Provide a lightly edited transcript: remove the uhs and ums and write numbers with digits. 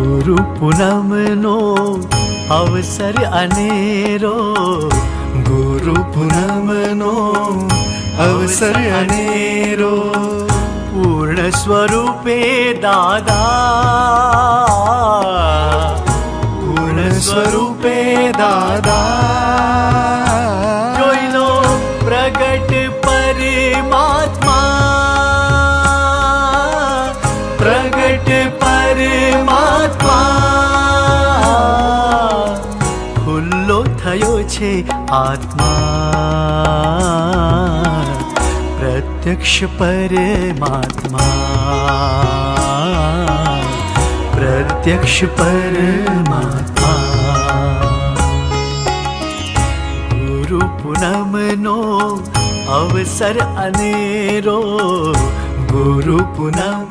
ગુરુ પૂનમનો અવસર અનેરો, ગુરુ પૂનમનો અવસર અનેરો, પૂર્ણ સ્વરૂપે દાદા, પૂર્ણ સ્વરૂપે દાદા, જોઈ લો પ્રગટ પરમાત્મા, પ્રગટ પરમાત્મા, ખુલ્લો થયો છે આત્મા, પ્રત્યક્ષ પરમાત્મા, પ્રત્યક્ષ પરમાત્મા. ગુરુ પૂનમનો અવસર અનેરો, ગુરુ પૂનમ